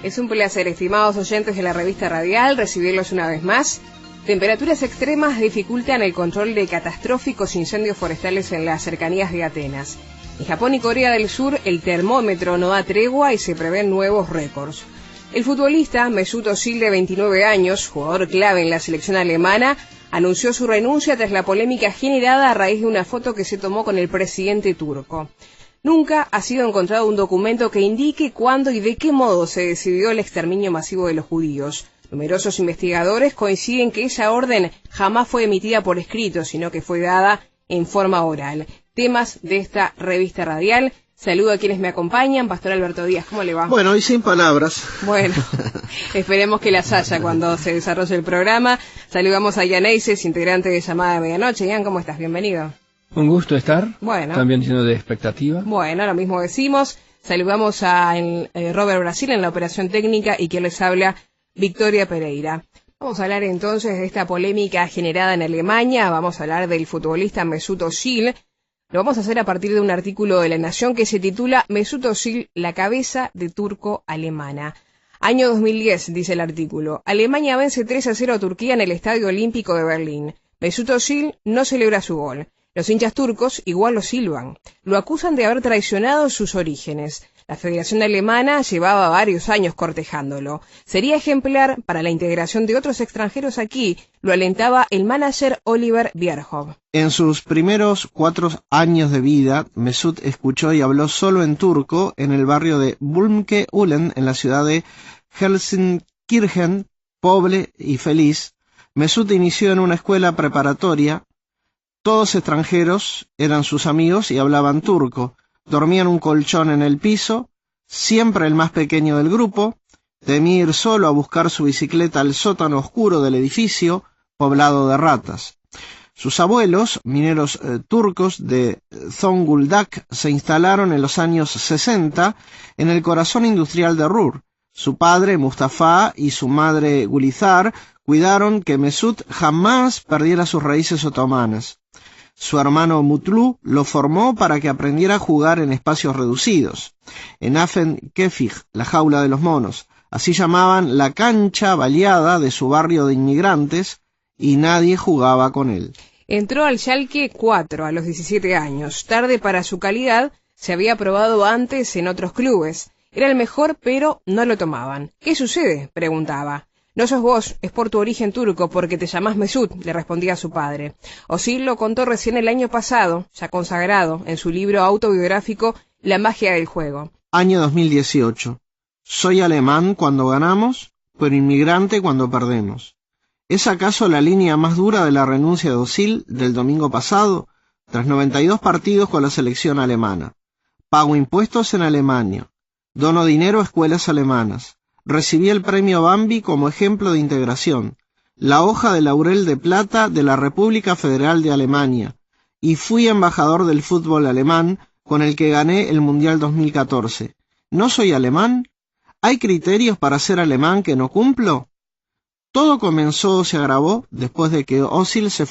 Es un placer, estimados oyentes de la revista Radial, recibirlos una vez más. Temperaturas extremas dificultan el control de catastróficos incendios forestales en las cercanías de Atenas. En Japón y Corea del Sur el termómetro no da tregua y se prevén nuevos récords. El futbolista Mesut Özil, de 29 años, jugador clave en la selección alemana, anunció su renuncia tras la polémica generada a raíz de una foto que se tomó con el presidente turco. Nunca ha sido encontrado un documento que indique cuándo y de qué modo se decidió el exterminio masivo de los judíos. Numerosos investigadores coinciden que esa orden jamás fue emitida por escrito, sino que fue dada en forma oral. Temas de esta revista radial. Saludo a quienes me acompañan. Pastor Alberto Díaz, ¿cómo le va? Bueno, y sin palabras. Bueno, esperemos que las haya cuando se desarrolle el programa. Saludamos a Ian Eises, integrante de Llamada de Medianoche. Ian, ¿cómo estás? Bienvenido. Un gusto estar, bueno, también lleno de expectativa. Bueno, lo mismo decimos. Saludamos a Robert Brasil en la operación técnica y quien les habla, Victoria Pereira. Vamos a hablar entonces de esta polémica generada en Alemania. Vamos a hablar del futbolista Mesut Özil. Lo vamos a hacer a partir de un artículo de La Nación que se titula Mesut Özil, la cabeza de turco-alemana. Año 2010, dice el artículo. Alemania vence 3-0 a Turquía en el Estadio Olímpico de Berlín. Mesut Özil no celebra su gol. Los hinchas turcos igual lo silban. Lo acusan de haber traicionado sus orígenes. La Federación Alemana llevaba varios años cortejándolo. Sería ejemplar para la integración de otros extranjeros aquí, lo alentaba el manager Oliver Bierhoff. En sus primeros 4 años de vida, Mesut escuchó y habló solo en turco en el barrio de Bulmke-Ulen, en la ciudad de Helsinki, pobre y feliz. Mesut inició en una escuela preparatoria. Todos extranjeros eran sus amigos y hablaban turco. Dormía en un colchón en el piso, siempre el más pequeño del grupo. Temía ir solo a buscar su bicicleta al sótano oscuro del edificio, poblado de ratas. Sus abuelos, mineros turcos de Zonguldak, se instalaron en los años 60 en el corazón industrial de Ruhr. Su padre, Mustafa, y su madre, Gulizar, cuidaron que Mesut jamás perdiera sus raíces otomanas. Su hermano Mutlu lo formó para que aprendiera a jugar en espacios reducidos. En Afen Kefig, la jaula de los monos, así llamaban la cancha baleada de su barrio de inmigrantes, y nadie jugaba con él. Entró al Schalke 4 a los 17 años. Tarde para su calidad, se había probado antes en otros clubes. Era el mejor, pero no lo tomaban. ¿Qué sucede?, preguntaba. No sos vos, es por tu origen turco, porque te llamás Mesut, le respondía su padre. Özil lo contó recién el año pasado, ya consagrado, en su libro autobiográfico La magia del juego. Año 2018. Soy alemán cuando ganamos, pero inmigrante cuando perdemos. ¿Es acaso la línea más dura de la renuncia de Özil del domingo pasado, tras 92 partidos con la selección alemana? Pago impuestos en Alemania. Dono dinero a escuelas alemanas. Recibí el premio Bambi como ejemplo de integración, la hoja de laurel de plata de la República Federal de Alemania, y fui embajador del fútbol alemán con el que gané el Mundial 2014. ¿No soy alemán? ¿Hay criterios para ser alemán que no cumplo? Todo se agravó después de que Özil se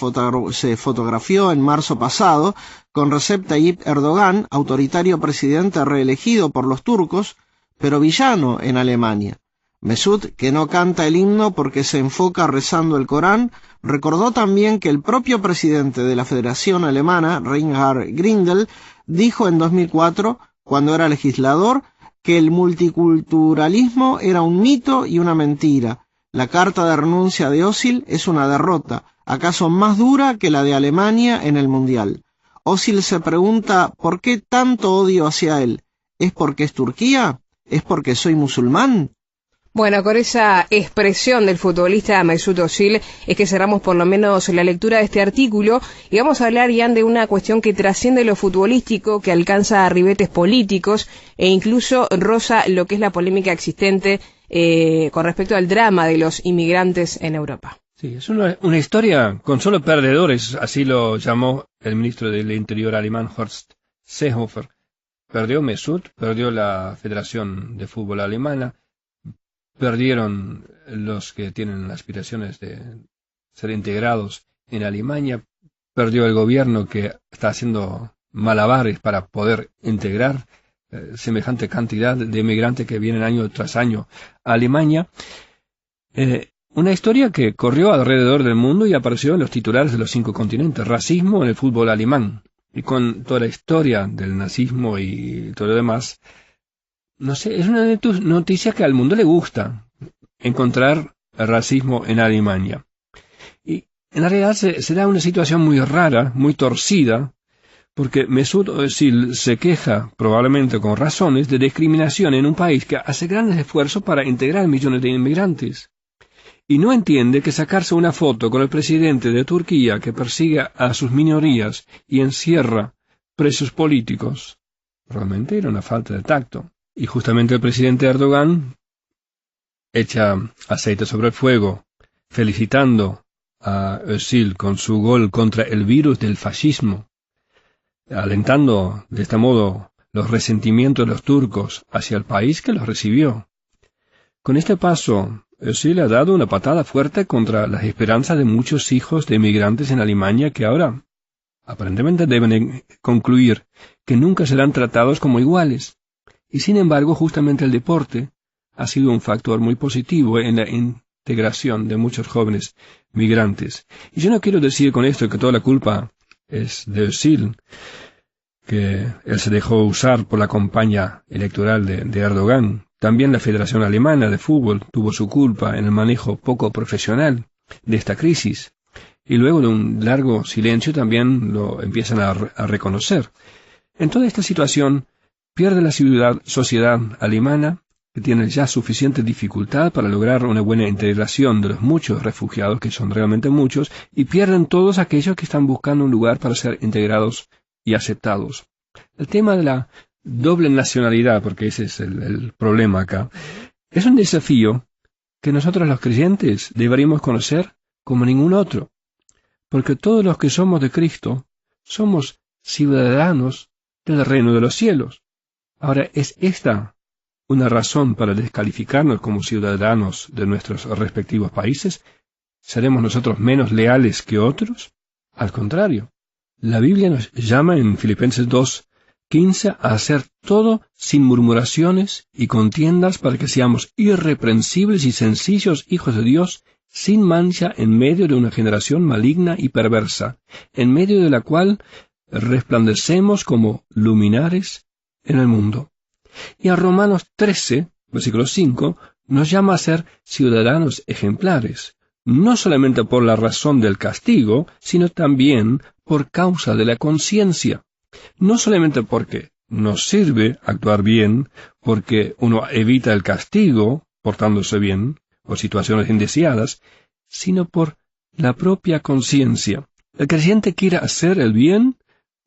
fotografió en marzo pasado con Recep Tayyip Erdogan, autoritario presidente reelegido por los turcos, pero villano en Alemania. Mesut, que no canta el himno porque se enfoca rezando el Corán, recordó también que el propio presidente de la Federación Alemana, Reinhard Grindel, dijo en 2004, cuando era legislador, que el multiculturalismo era un mito y una mentira. La carta de renuncia de Özil es una derrota, acaso más dura que la de Alemania en el Mundial. Özil se pregunta ¿por qué tanto odio hacia él? ¿Es porque es Turquía? ¿Es porque soy musulmán? Bueno, con esa expresión del futbolista Mesut Özil es que cerramos por lo menos la lectura de este artículo y vamos a hablar, Ian, de una cuestión que trasciende lo futbolístico, que alcanza ribetes políticos e incluso roza lo que es la polémica existente con respecto al drama de los inmigrantes en Europa. Sí, es una historia con solo perdedores, así lo llamó el ministro del Interior alemán Horst Seehofer. Perdió Mesut, perdió la Federación de Fútbol Alemana, perdieron los que tienen aspiraciones de ser integrados en Alemania, perdió el gobierno que está haciendo malabares para poder integrar semejante cantidad de inmigrantes que vienen año tras año a Alemania. Una historia que corrió alrededor del mundo y apareció en los titulares de los 5 continentes. Racismo en el fútbol alemán. Y con toda la historia del nazismo y todo lo demás, no sé, es una noticia que al mundo le gusta encontrar racismo en Alemania. Y en realidad se da una situación muy rara, muy torcida, porque Mesut Özil se queja, probablemente con razones, de discriminación en un país que hace grandes esfuerzos para integrar millones de inmigrantes. Y no entiende que sacarse una foto con el presidente de Turquía que persigue a sus minorías y encierra presos políticos realmente era una falta de tacto. Y justamente el presidente Erdogan echa aceite sobre el fuego, felicitando a Özil con su gol contra el virus del fascismo, alentando de este modo los resentimientos de los turcos hacia el país que los recibió. Con este paso, Özil ha dado una patada fuerte contra las esperanzas de muchos hijos de emigrantes en Alemania que ahora aparentemente deben concluir que nunca serán tratados como iguales. Y sin embargo, justamente el deporte ha sido un factor muy positivo en la integración de muchos jóvenes migrantes. Y yo no quiero decir con esto que toda la culpa es de Özil, que él se dejó usar por la campaña electoral de Erdogan. También la Federación Alemana de Fútbol tuvo su culpa en el manejo poco profesional de esta crisis. Y luego de un largo silencio también lo empiezan a reconocer. En toda esta situación pierde la sociedad alemana, que tiene ya suficiente dificultad para lograr una buena integración de los muchos refugiados, que son realmente muchos, y pierden todos aquellos que están buscando un lugar para ser integrados y aceptados. El tema de la doble nacionalidad, porque ese es el problema acá, es un desafío que nosotros los creyentes deberíamos conocer como ningún otro, porque todos los que somos de Cristo somos ciudadanos del reino de los cielos. Ahora, ¿es esta una razón para descalificarnos como ciudadanos de nuestros respectivos países? ¿Seremos nosotros menos leales que otros? Al contrario, la Biblia nos llama en Filipenses 2:15 a hacer todo sin murmuraciones y contiendas para que seamos irreprensibles y sencillos hijos de Dios, sin mancha en medio de una generación maligna y perversa, en medio de la cual resplandecemos como luminares en el mundo. Y a Romanos 13, versículo 5, nos llama a ser ciudadanos ejemplares, no solamente por la razón del castigo, sino también por causa de la conciencia. No solamente porque nos sirve actuar bien, porque uno evita el castigo portándose bien, o situaciones indeseadas, sino por la propia conciencia. El creyente quiere hacer el bien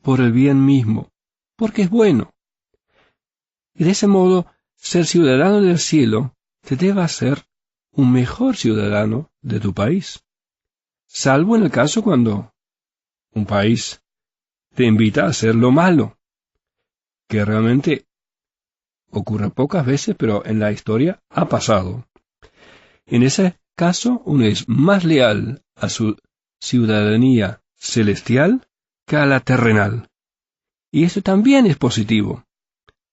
por el bien mismo, porque es bueno. Y de ese modo, ser ciudadano del cielo te debe hacer un mejor ciudadano de tu país. Salvo en el caso cuando un país te invita a hacer lo malo, que realmente ocurre pocas veces, pero en la historia ha pasado. En ese caso, uno es más leal a su ciudadanía celestial que a la terrenal. Y esto también es positivo.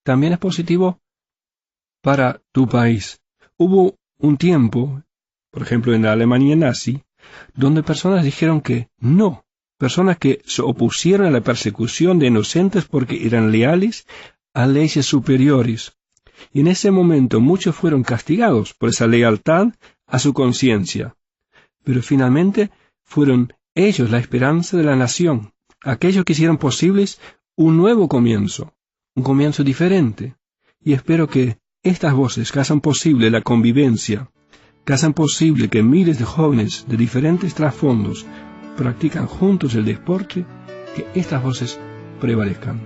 También es positivo para tu país. Hubo un tiempo, por ejemplo en la Alemania nazi, donde personas dijeron que no. Personas que se opusieron a la persecución de inocentes porque eran leales a leyes superiores. Y en ese momento muchos fueron castigados por esa lealtad a su conciencia. Pero finalmente fueron ellos la esperanza de la nación, aquellos que hicieron posibles un nuevo comienzo, un comienzo diferente. Y espero que estas voces que hacen posible la convivencia, que hacen posible que miles de jóvenes de diferentes trasfondos practican juntos el deporte, que estas voces prevalezcan.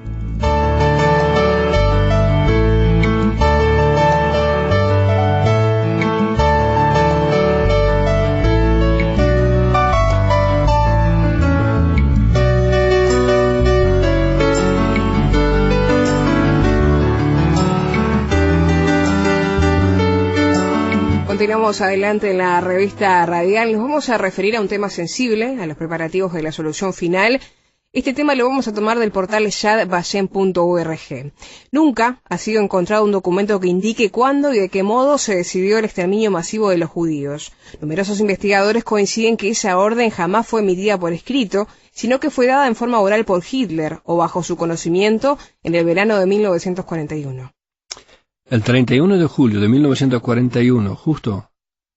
Continuamos adelante en la revista radial. Nos vamos a referir a un tema sensible, a los preparativos de la solución final Este tema lo vamos a tomar del portal yadvashem.org. Nunca ha sido encontrado un documento que indique cuándo y de qué modo se decidió el exterminio masivo de los judíos. Numerosos investigadores coinciden que esa orden jamás fue emitida por escrito, sino que fue dada en forma oral por Hitler o bajo su conocimiento en el verano de 1941. El 31 de julio de 1941, justo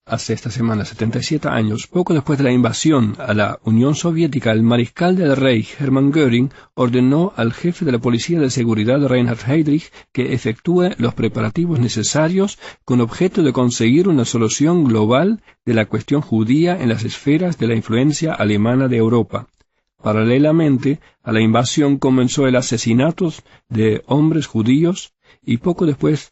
hace esta semana 77 años, poco después de la invasión a la Unión Soviética, el mariscal del Reich, Hermann Göring, ordenó al jefe de la Policía de Seguridad, Reinhard Heydrich, que efectúe los preparativos necesarios con objeto de conseguir una solución global de la cuestión judía en las esferas de la influencia alemana de Europa. Paralelamente a la invasión comenzó el asesinato de hombres judíos y poco después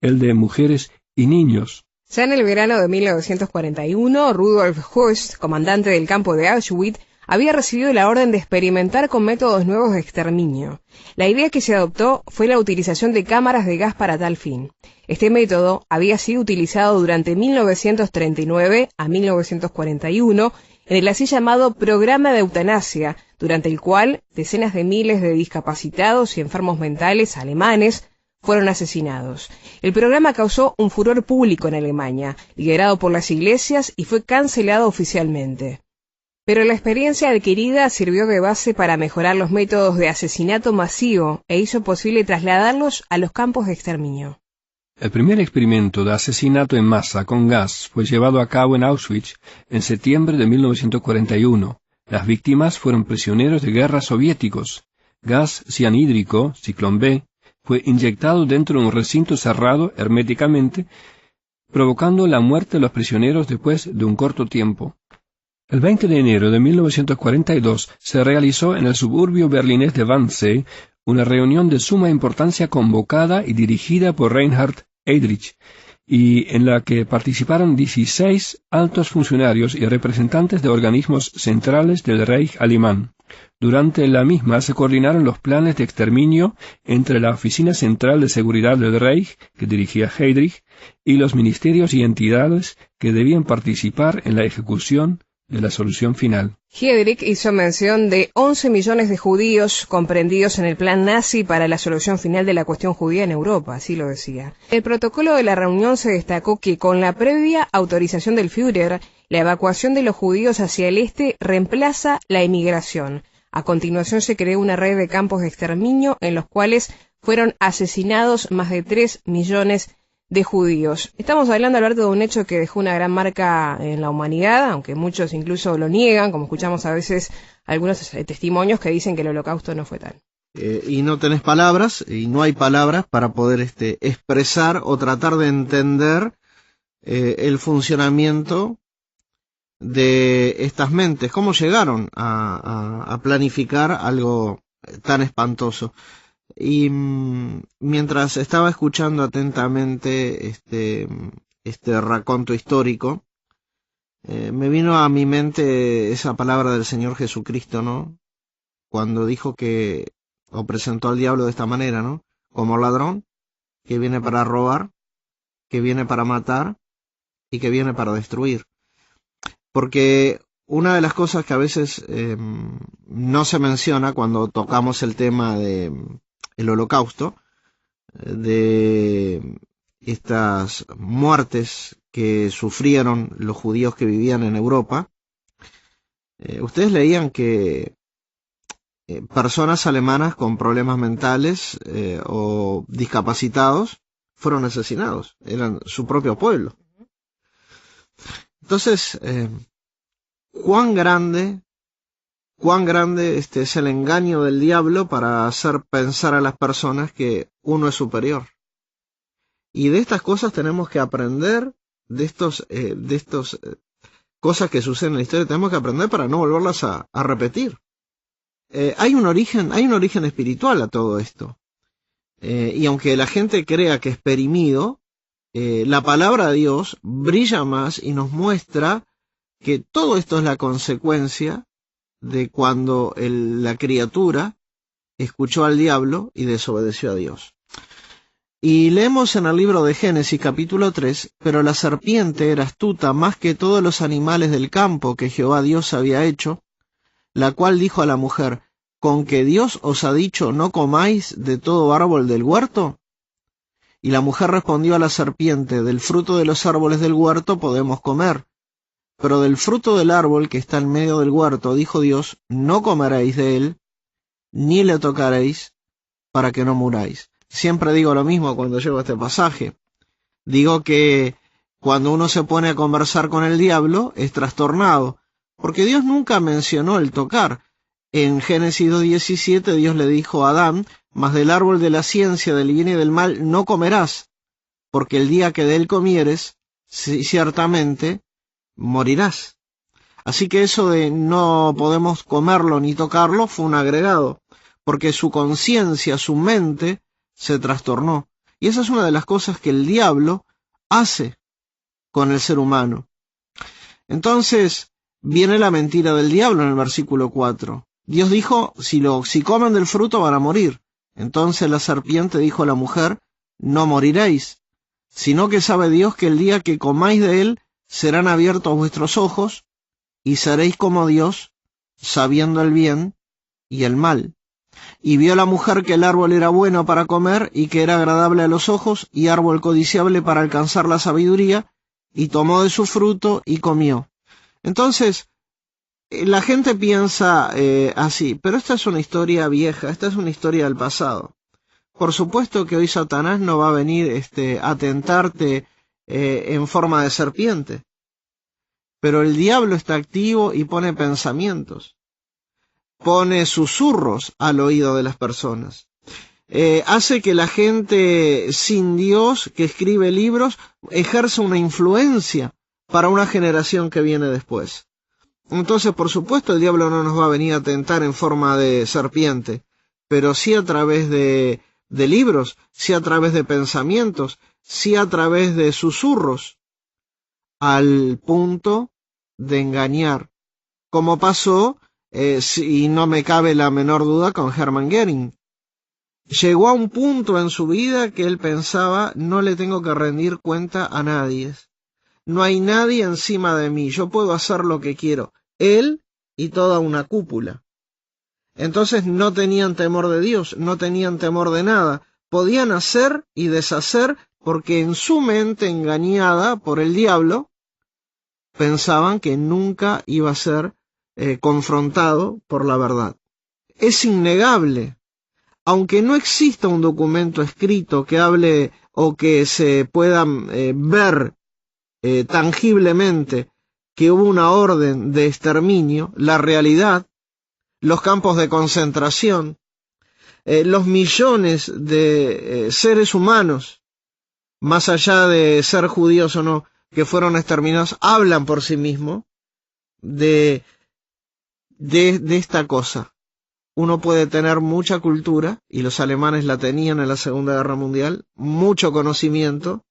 el de mujeres y niños. Ya en el verano de 1941, Rudolf Höss, comandante del campo de Auschwitz, había recibido la orden de experimentar con métodos nuevos de exterminio. La idea que se adoptó fue la utilización de cámaras de gas para tal fin. Este método había sido utilizado durante 1939 a 1941 en el así llamado Programa de Eutanasia, durante el cual decenas de miles de discapacitados y enfermos mentales alemanes fueron asesinados. El programa causó un furor público en Alemania, liderado por las iglesias, y fue cancelado oficialmente. Pero la experiencia adquirida sirvió de base para mejorar los métodos de asesinato masivo e hizo posible trasladarlos a los campos de exterminio. El primer experimento de asesinato en masa con gas fue llevado a cabo en Auschwitz en septiembre de 1941. Las víctimas fueron prisioneros de guerra soviéticos. Gas cianhídrico, ciclón B, fue inyectado dentro de un recinto cerrado herméticamente, provocando la muerte de los prisioneros después de un corto tiempo. El 20 de enero de 1942 se realizó en el suburbio berlinés de Wannsee una reunión de suma importancia convocada y dirigida por Reinhard Heydrich, y en la que participaron 16 altos funcionarios y representantes de organismos centrales del Reich alemán. Durante la misma se coordinaron los planes de exterminio entre la Oficina Central de Seguridad del Reich, que dirigía Heydrich, y los ministerios y entidades que debían participar en la ejecución de la solución final. Heydrich hizo mención de 11 millones de judíos comprendidos en el plan nazi para la solución final de la cuestión judía en Europa, así lo decía. El protocolo de la reunión se destacó que con la previa autorización del Führer, la evacuación de los judíos hacia el este reemplaza la emigración. A continuación se creó una red de campos de exterminio en los cuales fueron asesinados más de 3 millones de judíos. Estamos hablando, Alberto, de un hecho que dejó una gran marca en la humanidad, aunque muchos incluso lo niegan, como escuchamos a veces algunos testimonios que dicen que el Holocausto no fue tal. Y no tenés palabras, y no hay palabras para poder expresar o tratar de entender el funcionamiento de estas mentes, cómo llegaron a planificar algo tan espantoso. Y mientras estaba escuchando atentamente este raconto histórico, me vino a mi mente esa palabra del Señor Jesucristo, ¿no? Cuando dijo que, o presentó al diablo de esta manera, ¿no? Como ladrón, que viene para robar, que viene para matar y que viene para destruir. Porque una de las cosas que a veces no se menciona cuando tocamos el tema de el Holocausto, de estas muertes que sufrieron los judíos que vivían en Europa, ustedes leían que personas alemanas con problemas mentales o discapacitados fueron asesinados, eran su propio pueblo. Entonces, cuán grande es el engaño del diablo para hacer pensar a las personas que uno es superior. Y de estas cosas tenemos que aprender, de estos cosas que suceden en la historia, tenemos que aprender para no volverlas a repetir. Hay un origen espiritual a todo esto. Y aunque la gente crea que es perimido, la palabra de Dios brilla más y nos muestra que todo esto es la consecuencia de cuando la criatura escuchó al diablo y desobedeció a Dios. Y leemos en el libro de Génesis capítulo 3, pero la serpiente era astuta más que todos los animales del campo que Jehová Dios había hecho, la cual dijo a la mujer, con que Dios os ha dicho no comáis de todo árbol del huerto? Y la mujer respondió a la serpiente, del fruto de los árboles del huerto podemos comer, pero del fruto del árbol que está en medio del huerto, dijo Dios, no comeréis de él, ni le tocaréis, para que no muráis. Siempre digo lo mismo cuando llego a este pasaje. Digo que cuando uno se pone a conversar con el diablo, es trastornado, porque Dios nunca mencionó el tocar. En Génesis 2:17 Dios le dijo a Adán, mas del árbol de la ciencia del bien y del mal no comerás, porque el día que de él comieres, ciertamente morirás. Así que eso de no podemos comerlo ni tocarlo fue un agregado, porque su conciencia, su mente, se trastornó. Y esa es una de las cosas que el diablo hace con el ser humano. Entonces, viene la mentira del diablo en el versículo 4. Dios dijo, si comen del fruto van a morir. Entonces la serpiente dijo a la mujer, no moriréis, sino que sabe Dios que el día que comáis de él, serán abiertos vuestros ojos, y seréis como Dios, sabiendo el bien y el mal. Y vio la mujer que el árbol era bueno para comer, y que era agradable a los ojos, y árbol codiciable para alcanzar la sabiduría, y tomó de su fruto y comió. Entonces, la gente piensa así, pero esta es una historia vieja, esta es una historia del pasado. Por supuesto que hoy Satanás no va a venir a tentarte en forma de serpiente, pero el diablo está activo y pone pensamientos, pone susurros al oído de las personas, hace que la gente sin Dios, que escribe libros, ejerza una influencia para una generación que viene después. Entonces, por supuesto, el diablo no nos va a venir a tentar en forma de serpiente, pero sí a través de libros, sí a través de pensamientos, sí a través de susurros, al punto de engañar, como pasó, y no me cabe la menor duda, con Hermann Göring. Llegó a un punto en su vida que él pensaba, no le tengo que rendir cuenta a nadie. No hay nadie encima de mí, yo puedo hacer lo que quiero. Él y toda una cúpula. Entonces no tenían temor de Dios, no tenían temor de nada. Podían hacer y deshacer porque en su mente engañada por el diablo, pensaban que nunca iba a ser confrontado por la verdad. Es innegable, aunque no exista un documento escrito que hable o que se pueda ver tangiblemente que hubo una orden de exterminio, la realidad, los campos de concentración, los millones de seres humanos, más allá de ser judíos o no, que fueron exterminados, hablan por sí mismos de esta cosa. Uno puede tener mucha cultura, y los alemanes la tenían en la Segunda Guerra Mundial, mucho conocimiento,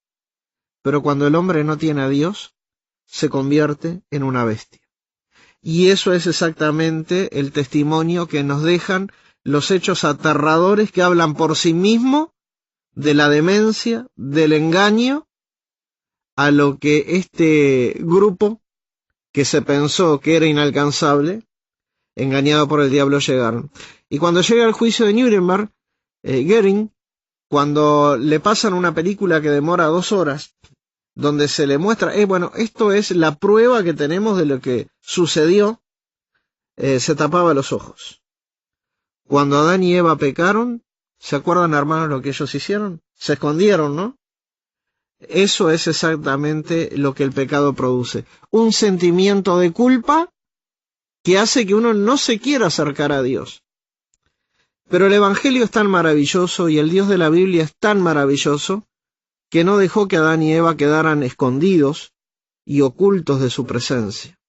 pero cuando el hombre no tiene a Dios, se convierte en una bestia. Y eso es exactamente el testimonio que nos dejan los hechos aterradores que hablan por sí mismos de la demencia, del engaño, a lo que este grupo, que se pensó que era inalcanzable, engañado por el diablo, llegaron. Y cuando llega el juicio de Nuremberg, Göring, cuando le pasan una película que demora 2 horas, donde se le muestra, bueno, esto es la prueba que tenemos de lo que sucedió, se tapaba los ojos. Cuando Adán y Eva pecaron, ¿se acuerdan, hermanos, lo que ellos hicieron? Se escondieron, ¿no? Eso es exactamente lo que el pecado produce. Un sentimiento de culpa que hace que uno no se quiera acercar a Dios. Pero el Evangelio es tan maravilloso y el Dios de la Biblia es tan maravilloso que no dejó que Adán y Eva quedaran escondidos y ocultos de su presencia.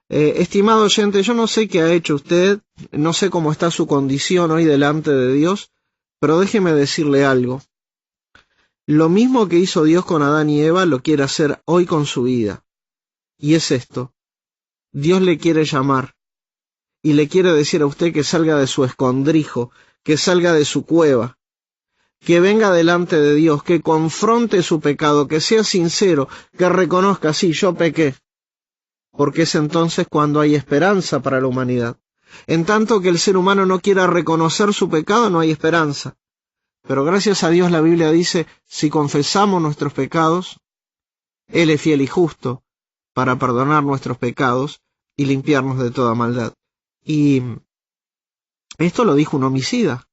Estimado oyente, yo no sé qué ha hecho usted, no sé cómo está su condición hoy delante de Dios, pero déjeme decirle algo. Lo mismo que hizo Dios con Adán y Eva, lo quiere hacer hoy con su vida. Y es esto: Dios le quiere llamar y le quiere decir a usted que salga de su escondrijo, que salga de su cueva, que venga delante de Dios, que confronte su pecado, que sea sincero, que reconozca, sí, yo pequé, porque es entonces cuando hay esperanza para la humanidad. En tanto que el ser humano no quiera reconocer su pecado, no hay esperanza. Pero gracias a Dios la Biblia dice, si confesamos nuestros pecados, Él es fiel y justo para perdonar nuestros pecados y limpiarnos de toda maldad. Y esto lo dijo un homicida.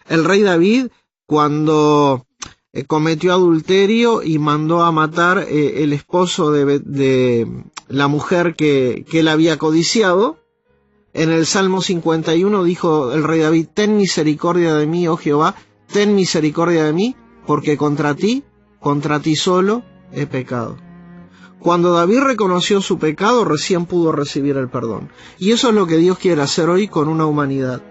El rey David, cuando cometió adulterio y mandó a matar el esposo de la mujer que él había codiciado, en el Salmo 51 dijo el rey David, ten misericordia de mí, oh Jehová, ten misericordia de mí, porque contra ti solo he pecado. Cuando David reconoció su pecado, recién pudo recibir el perdón. Y eso es lo que Dios quiere hacer hoy con una humanidad.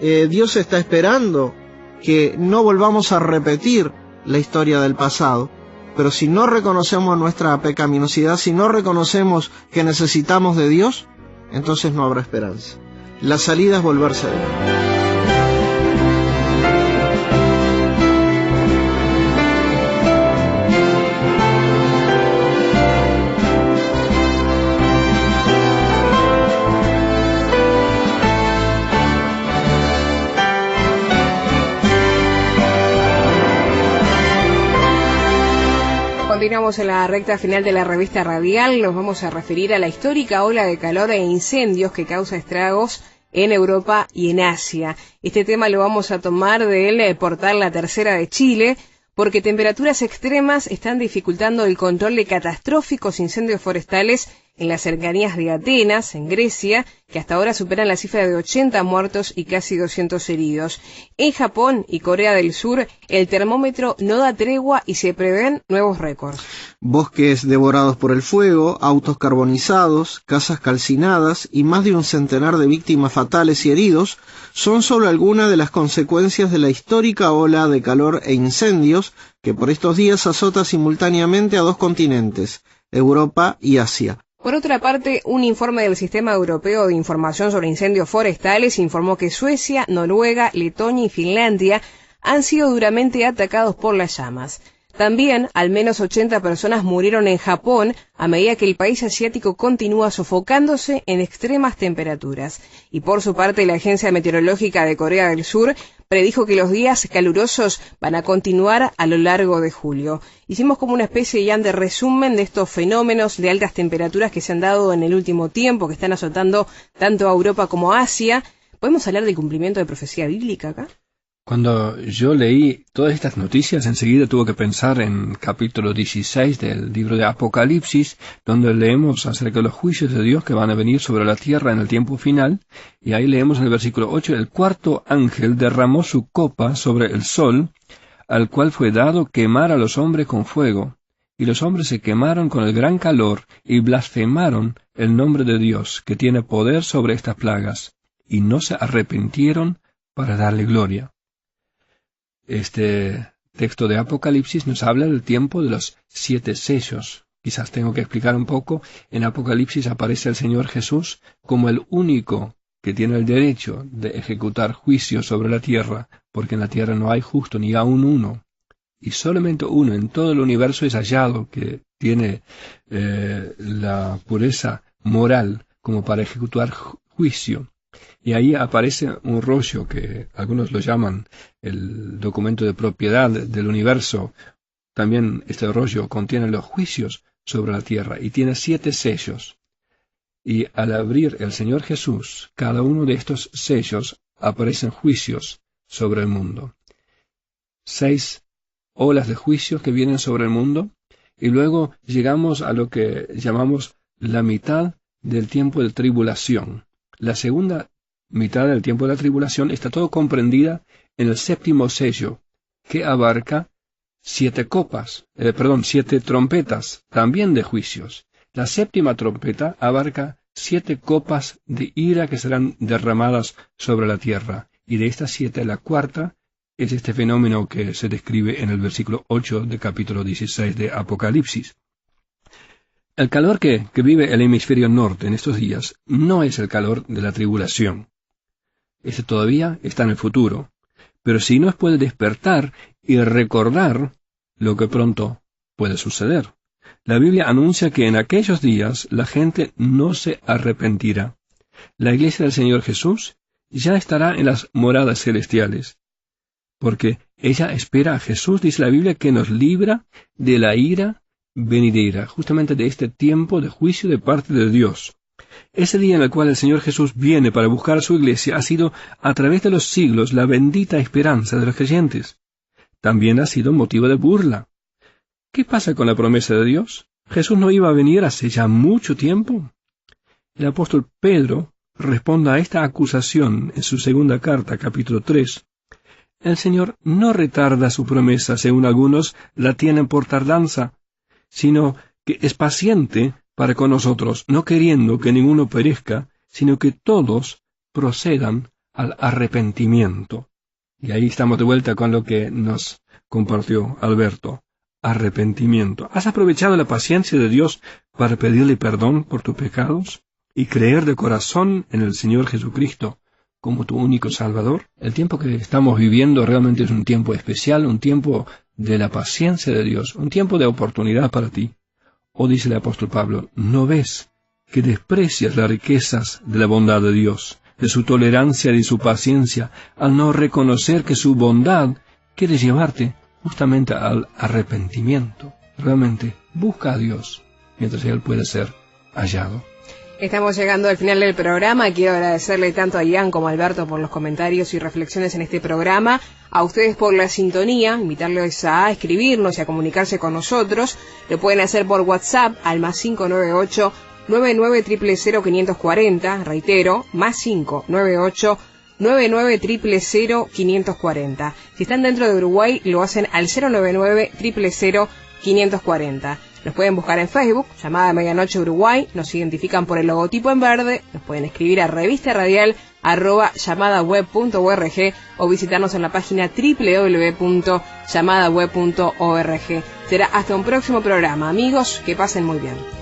Dios está esperando que no volvamos a repetir la historia del pasado, pero si no reconocemos nuestra pecaminosidad, si no reconocemos que necesitamos de Dios, entonces no habrá esperanza. La salida es volverse a Dios. Continuamos en la recta final de la revista radial. Nos vamos a referir a la histórica ola de calor e incendios que causa estragos en Europa y en Asia. Este tema lo vamos a tomar del portal La Tercera de Chile, porque temperaturas extremas están dificultando el control de catastróficos incendios forestales en las cercanías de Atenas, en Grecia, que hasta ahora superan la cifra de 80 muertos y casi 200 heridos. En Japón y Corea del Sur, el termómetro no da tregua y se prevén nuevos récords. Bosques devorados por el fuego, autos carbonizados, casas calcinadas y más de un centenar de víctimas fatales y heridos son solo algunas de las consecuencias de la histórica ola de calor e incendios que por estos días azota simultáneamente a dos continentes, Europa y Asia. Por otra parte, un informe del Sistema Europeo de Información sobre Incendios Forestales informó que Suecia, Noruega, Letonia y Finlandia han sido duramente atacados por las llamas. También, al menos 80 personas murieron en Japón a medida que el país asiático continúa sofocándose en extremas temperaturas. Y por su parte, la Agencia Meteorológica de Corea del Sur predijo que los días calurosos van a continuar a lo largo de julio. Hicimos como una especie ya de resumen de estos fenómenos de altas temperaturas que se han dado en el último tiempo, que están azotando tanto a Europa como a Asia. ¿Podemos hablar del cumplimiento de profecía bíblica acá? Cuando yo leí todas estas noticias, enseguida tuve que pensar en capítulo 16 del libro de Apocalipsis, donde leemos acerca de los juicios de Dios que van a venir sobre la tierra en el tiempo final, y ahí leemos en el versículo 8, el cuarto ángel derramó su copa sobre el sol, al cual fue dado quemar a los hombres con fuego, y los hombres se quemaron con el gran calor, y blasfemaron el nombre de Dios, que tiene poder sobre estas plagas, y no se arrepintieron para darle gloria. Este texto de Apocalipsis nos habla del tiempo de los 7 sellos. Quizás tengo que explicar un poco. En Apocalipsis aparece el Señor Jesús como el único que tiene el derecho de ejecutar juicio sobre la tierra, porque en la tierra no hay justo ni aun uno. Y solamente uno en todo el universo es hallado que tiene la pureza moral como para ejecutar juicio. Y ahí aparece un rollo que algunos lo llaman el documento de propiedad del universo. También este rollo contiene los juicios sobre la tierra y tiene 7 sellos. Y al abrir el Señor Jesús, cada uno de estos sellos aparecen juicios sobre el mundo. 6 olas de juicios que vienen sobre el mundo, y luego llegamos a lo que llamamos la mitad del tiempo de tribulación. La segunda mitad del tiempo de la tribulación está todo comprendida en el 7º sello, que abarca 7 trompetas, también de juicios. La 7ª trompeta abarca 7 copas de ira que serán derramadas sobre la tierra, y de estas 7 la cuarta es este fenómeno que se describe en el versículo 8 del capítulo 16 de Apocalipsis. El calor que vive el hemisferio norte en estos días no es el calor de la tribulación. Este todavía está en el futuro, pero sí nos puede despertar y recordar lo que pronto puede suceder. La Biblia anuncia que en aquellos días la gente no se arrepentirá. La iglesia del Señor Jesús ya estará en las moradas celestiales, porque ella espera a Jesús, dice la Biblia, que nos libra de la ira venidera, justamente de este tiempo de juicio de parte de Dios. Ese día en el cual el Señor Jesús viene para buscar a su iglesia ha sido a través de los siglos la bendita esperanza de los creyentes. También ha sido motivo de burla. ¿Qué pasa con la promesa de Dios? ¿Jesús no iba a venir hace ya mucho tiempo? El apóstol Pedro responde a esta acusación en su segunda carta, capítulo 3. El Señor no retarda su promesa, según algunos la tienen por tardanza, sino que es paciente para con nosotros, no queriendo que ninguno perezca, sino que todos procedan al arrepentimiento. Y ahí estamos de vuelta con lo que nos compartió Alberto. Arrepentimiento. ¿Has aprovechado la paciencia de Dios para pedirle perdón por tus pecados y creer de corazón en el Señor Jesucristo como tu único Salvador? El tiempo que estamos viviendo realmente es un tiempo especial, un tiempo de la paciencia de Dios, un tiempo de oportunidad para ti. O dice el apóstol Pablo, ¿no ves que desprecias las riquezas de la bondad de Dios, de su tolerancia y de su paciencia, al no reconocer que su bondad quiere llevarte justamente al arrepentimiento? Realmente, busca a Dios mientras Él puede ser hallado. Estamos llegando al final del programa. Quiero agradecerle tanto a Ian como a Alberto por los comentarios y reflexiones en este programa, a ustedes por la sintonía, invitarles a escribirnos y a comunicarse con nosotros. Lo pueden hacer por WhatsApp al +598 99000540, reitero, +598 99000540. Si están dentro de Uruguay, lo hacen al 099-000-540. Nos pueden buscar en Facebook, Llamada Medianoche Uruguay, nos identifican por el logotipo en verde, nos pueden escribir a revistaradial@llamadaweb.org o visitarnos en la página www.llamadaweb.org. Será hasta un próximo programa, amigos, que pasen muy bien.